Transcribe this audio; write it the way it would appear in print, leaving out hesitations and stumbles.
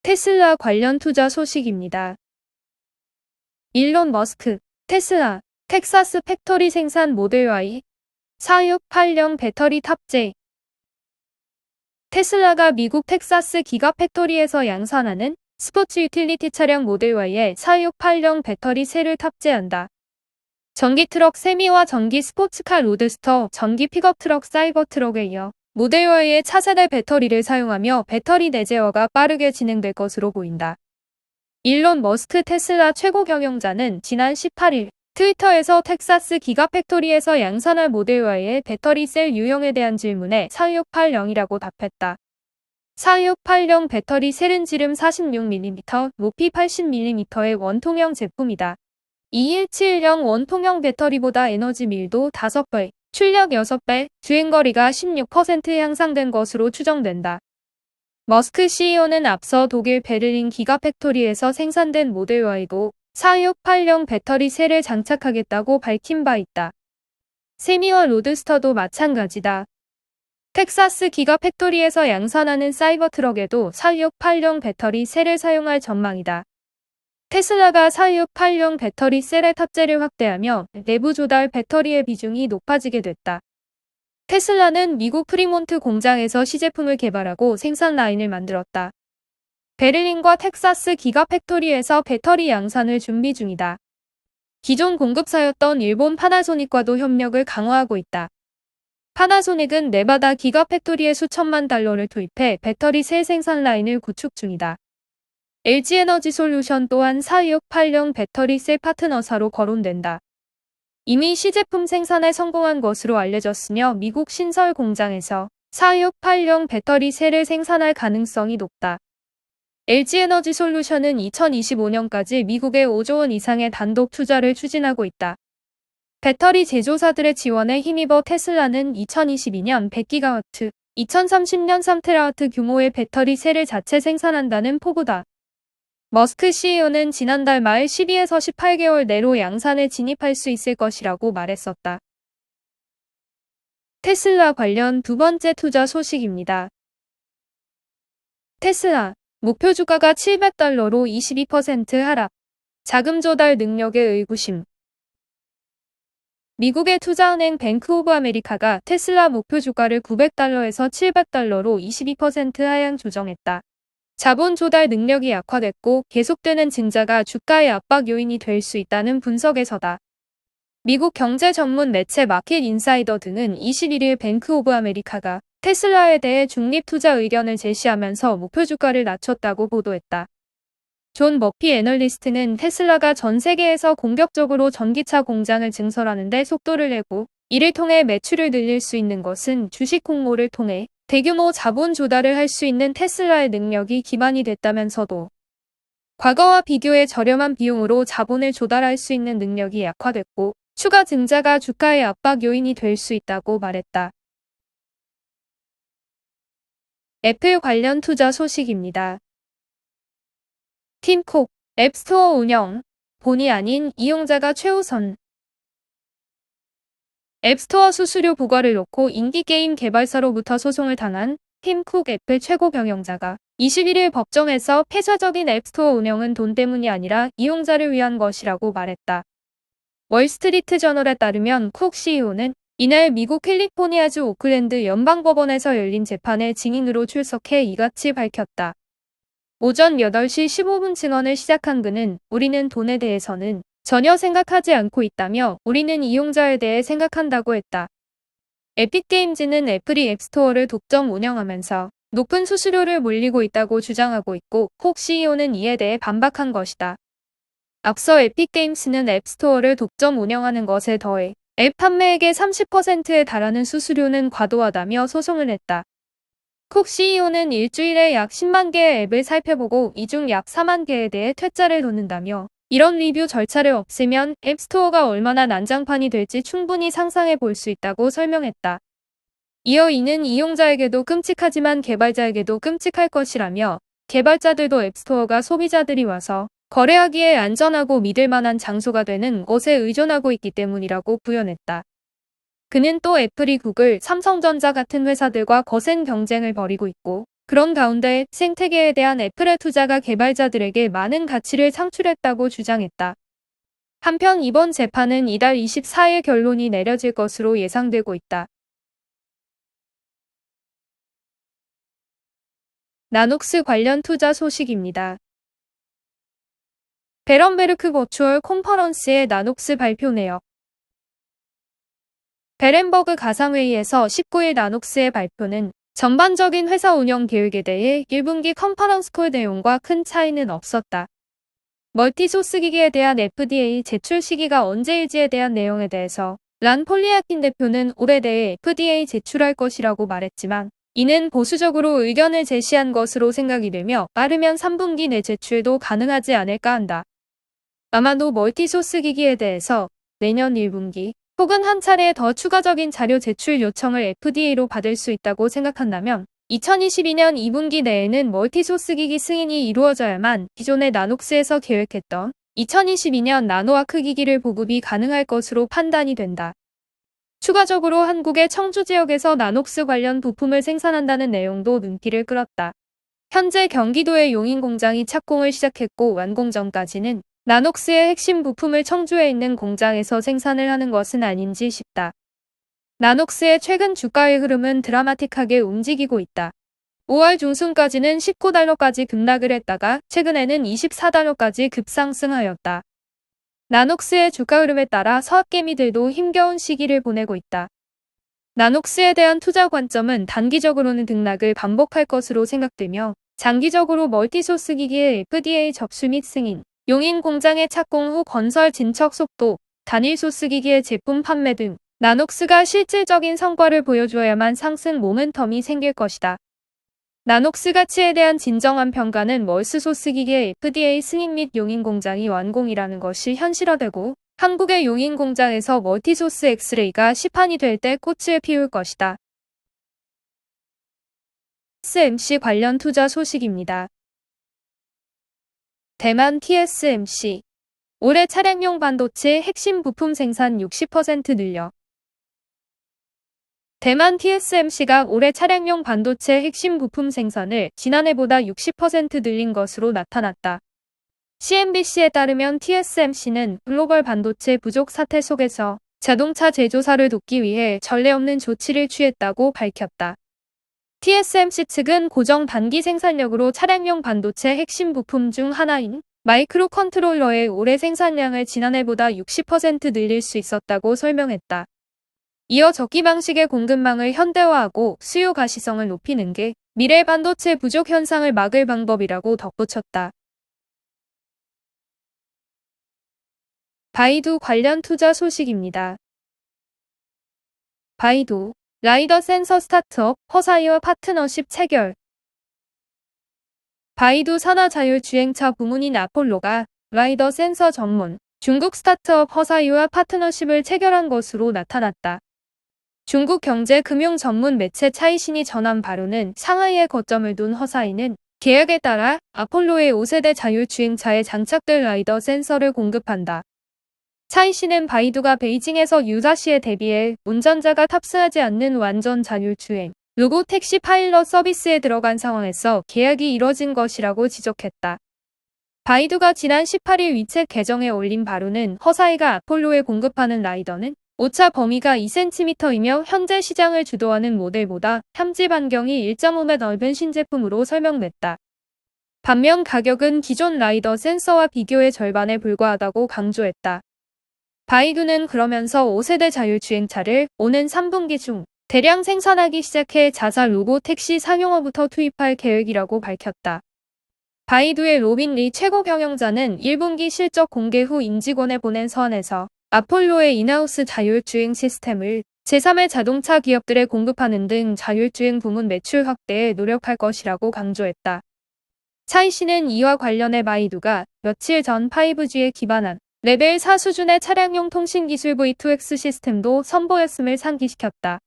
테슬라 관련 투자 소식입니다. 일론 머스크, 테슬라, 텍사스 팩토리 생산 모델 Y, 4680 배터리 탑재. 테슬라가 미국 텍사스 기가 팩토리에서 양산하는 스포츠 유틸리티 차량 모델 Y에 4680 배터리 셀을 탑재한다. 전기 트럭 세미와 전기 스포츠카 로드스터, 전기 픽업 트럭 사이버 트럭에 이어 모델 Y의 차세대 배터리를 사용하며 배터리 내재화가 빠르게 진행될 것으로 보인다. 일론 머스크 테슬라 최고 경영자는 지난 18일 트위터에서 텍사스 기가팩토리에서 양산할 모델 Y의 배터리 셀 유형에 대한 질문에 4680이라고 답했다. 4680 배터리 셀은 지름 46mm, 높이 80mm의 원통형 제품이다. 21710 원통형 배터리보다 에너지 밀도 5배, 출력 6배, 주행거리가 16% 향상된 것으로 추정된다. 머스크 CEO는 앞서 독일 베를린 기가팩토리에서 생산된 모델 Y도 4680 배터리 셀을 장착하겠다고 밝힌 바 있다. 세미와 로드스터도 마찬가지다. 텍사스 기가팩토리에서 양산하는 사이버 트럭에도 4680 배터리 셀을 사용할 전망이다. 테슬라가 4680 배터리 셀의 탑재를 확대하며 내부 조달 배터리의 비중이 높아지게 됐다. 테슬라는 미국 프리몬트 공장에서 시제품을 개발하고 생산 라인을 만들었다. 베를린과 텍사스 기가팩토리에서 배터리 양산을 준비 중이다. 기존 공급사였던 일본 파나소닉과도 협력을 강화하고 있다. 파나소닉은 네바다 기가팩토리에 수천만 달러를 투입해 배터리 셀 생산 라인을 구축 중이다. LG에너지솔루션 또한 4680 배터리 셀 파트너사로 거론된다. 이미 시제품 생산에 성공한 것으로 알려졌으며 미국 신설 공장에서 4680 배터리 셀을 생산할 가능성이 높다. LG에너지솔루션은 2025년까지 미국에 5조 원 이상의 단독 투자를 추진하고 있다. 배터리 제조사들의 지원에 힘입어 테슬라는 2022년 100기가와트, 2030년 3테라와트 규모의 배터리 셀을 자체 생산한다는 포부다. 머스크 CEO는 지난달 말 12에서 18개월 내로 양산에 진입할 수 있을 것이라고 말했었다. 테슬라 관련 두 번째 투자 소식입니다. 테슬라, 목표 주가가 $700로 22% 하락, 자금 조달 능력에 의구심. 미국의 투자은행 뱅크 오브 아메리카가 테슬라 목표 주가를 $900에서 $700로 22% 하향 조정했다. 자본 조달 능력이 약화됐고 계속되는 증자가 주가의 압박 요인이 될 수 있다는 분석에서다. 미국 경제 전문 매체 마켓 인사이더 등은 21일 뱅크 오브 아메리카가 테슬라에 대해 중립 투자 의견을 제시하면서 목표 주가를 낮췄다고 보도했다. 존 머피 애널리스트는 테슬라가 전 세계에서 공격적으로 전기차 공장을 증설하는 데 속도를 내고 이를 통해 매출을 늘릴 수 있는 것은 주식 홍보를 통해 대규모 자본 조달을 할 수 있는 테슬라의 능력이 기반이 됐다면서도 과거와 비교해 저렴한 비용으로 자본을 조달할 수 있는 능력이 약화됐고 추가 증자가 주가의 압박 요인이 될 수 있다고 말했다. 애플 관련 투자 소식입니다. 팀 콕, 앱스토어 운영, 본의 아닌 이용자가 최우선. 앱스토어 수수료 부과를 놓고 인기 게임 개발사로부터 소송을 당한 팀 쿡 애플 최고 경영자가 21일 법정에서 폐쇄적인 앱스토어 운영은 돈 때문이 아니라 이용자를 위한 것이라고 말했다. 월스트리트 저널에 따르면 쿡 CEO는 이날 미국 캘리포니아주 오클랜드 연방법원에서 열린 재판에 증인으로 출석해 이같이 밝혔다. 오전 8시 15분 증언을 시작한 그는 우리는 돈에 대해서는 전혀 생각하지 않고 있다며 우리는 이용자에 대해 생각한다고 했다. 에픽게임즈는 애플이 앱스토어를 독점 운영하면서 높은 수수료를 물리고 있다고 주장하고 있고 콕 CEO는 이에 대해 반박한 것이다. 앞서 에픽게임스는 앱스토어를 독점 운영하는 것에 더해 앱 판매액의 30%에 달하는 수수료는 과도하다며 소송을 했다. 콕 CEO는 일주일에 약 10만 개의 앱을 살펴보고 이 중 약 4만 개에 대해 퇴짜를 뒀는다며 이런 리뷰 절차를 없애면 앱스토어가 얼마나 난장판이 될지 충분히 상상해 볼 수 있다고 설명했다. 이어 이는 이용자에게도 끔찍하지만 개발자에게도 끔찍할 것이라며 개발자들도 앱스토어가 소비자들이 와서 거래하기에 안전하고 믿을 만한 장소가 되는 곳에 의존하고 있기 때문이라고 부연했다. 그는 또 애플이 구글, 삼성전자 같은 회사들과 거센 경쟁을 벌이고 있고 그런 가운데 생태계에 대한 애플의 투자가 개발자들에게 많은 가치를 창출했다고 주장했다. 한편 이번 재판은 이달 24일 결론이 내려질 것으로 예상되고 있다. 나녹스 관련 투자 소식입니다. 베런베르크 버추얼 컨퍼런스의 나녹스 발표 내역. 베렌버그 가상회의에서 19일 나녹스의 발표는 전반적인 회사 운영 계획에 대해 1분기 컨퍼런스 콜 내용과 큰 차이는 없었다. 멀티소스 기기에 대한 FDA 제출 시기가 언제일지에 대한 내용에 대해서 란 폴리아킨 대표는 올해 내에 FDA 제출할 것이라고 말했지만 이는 보수적으로 의견을 제시한 것으로 생각이 되며 빠르면 3분기 내 제출도 가능하지 않을까 한다. 아마도 멀티소스 기기에 대해서 내년 1분기 혹은 한 차례 더 추가적인 자료 제출 요청을 FDA로 받을 수 있다고 생각한다면 2022년 2분기 내에는 멀티소스 기기 승인이 이루어져야만 기존의 나녹스에서 계획했던 2022년 나노아크 기기를 보급이 가능할 것으로 판단이 된다. 추가적으로 한국의 청주 지역에서 나녹스 관련 부품을 생산한다는 내용도 눈길을 끌었다. 현재 경기도의 용인 공장이 착공을 시작했고 완공 전까지는 나녹스의 핵심 부품을 청주에 있는 공장에서 생산을 하는 것은 아닌지 싶다. 나녹스의 최근 주가의 흐름은 드라마틱하게 움직이고 있다. 5월 중순까지는 19달러까지 급락을 했다가 최근에는 24달러까지 급상승하였다. 나녹스의 주가 흐름에 따라 서학개미들도 힘겨운 시기를 보내고 있다. 나녹스에 대한 투자 관점은 단기적으로는 등락을 반복할 것으로 생각되며 장기적으로 멀티소스 기기의 FDA 접수 및 승인, 용인 공장의 착공 후 건설 진척 속도, 단일 소스 기기의 제품 판매 등 나녹스가 실질적인 성과를 보여줘야만 상승 모멘텀이 생길 것이다. 나녹스 가치에 대한 진정한 평가는 멀스소스 기기의 FDA 승인 및 용인 공장이 완공이라는 것이 현실화되고 한국의 용인 공장에서 멀티소스 엑스레이가 시판이 될 때 꽃을 피울 것이다. TSMC 관련 투자 소식입니다. 대만 TSMC 올해 차량용 반도체 핵심 부품 생산 60% 늘려. 대만 TSMC가 올해 차량용 반도체 핵심 부품 생산을 지난해보다 60% 늘린 것으로 나타났다. CNBC에 따르면 TSMC는 글로벌 반도체 부족 사태 속에서 자동차 제조사를 돕기 위해 전례 없는 조치를 취했다고 밝혔다. TSMC 측은 고정 단기 생산력으로 차량용 반도체 핵심 부품 중 하나인 마이크로 컨트롤러의 올해 생산량을 지난해보다 60% 늘릴 수 있었다고 설명했다. 이어 적기 방식의 공급망을 현대화하고 수요 가시성을 높이는 게 미래 반도체 부족 현상을 막을 방법이라고 덧붙였다. 바이두 관련 투자 소식입니다. 바이두, 라이더 센서 스타트업 허사이와 파트너십 체결. 바이두 산하 자율주행차 부문인 아폴로가 라이더 센서 전문 중국 스타트업 허사이와 파트너십을 체결한 것으로 나타났다. 중국 경제 금융 전문 매체 차이신이 전한 바로는 상하이에 거점을 둔 허사이는 계약에 따라 아폴로의 5세대 자율주행차에 장착될 라이더 센서를 공급한다. 차이신은 바이두가 베이징에서 유사시에 대비해 운전자가 탑승하지 않는 완전 자율주행 로고 택시 파일럿 서비스에 들어간 상황에서 계약이 이뤄진 것이라고 지적했다. 바이두가 지난 18일 위챗 계정에 올린 바로는 허사이가 아폴로에 공급하는 라이더는 오차 범위가 2cm이며 현재 시장을 주도하는 모델보다 탐지 반경이 1.5m 넓은 신제품으로 설명됐다. 반면 가격은 기존 라이더 센서와 비교해 절반에 불과하다고 강조했다. 바이두는 그러면서 5세대 자율주행차를 오는 3분기 중 대량 생산하기 시작해 자사 로보 택시 상용화부터 투입할 계획이라고 밝혔다. 바이두의 로빈 리 최고 경영자는 1분기 실적 공개 후 임직원에 보낸 서한에서 아폴로의 인하우스 자율주행 시스템을 제3의 자동차 기업들에 공급하는 등 자율주행 부문 매출 확대에 노력할 것이라고 강조했다. 차이씨는 이와 관련해 바이두가 며칠 전 5G에 기반한 레벨 4 수준의 차량용 통신기술 V2X 시스템도 선보였음을 상기시켰다.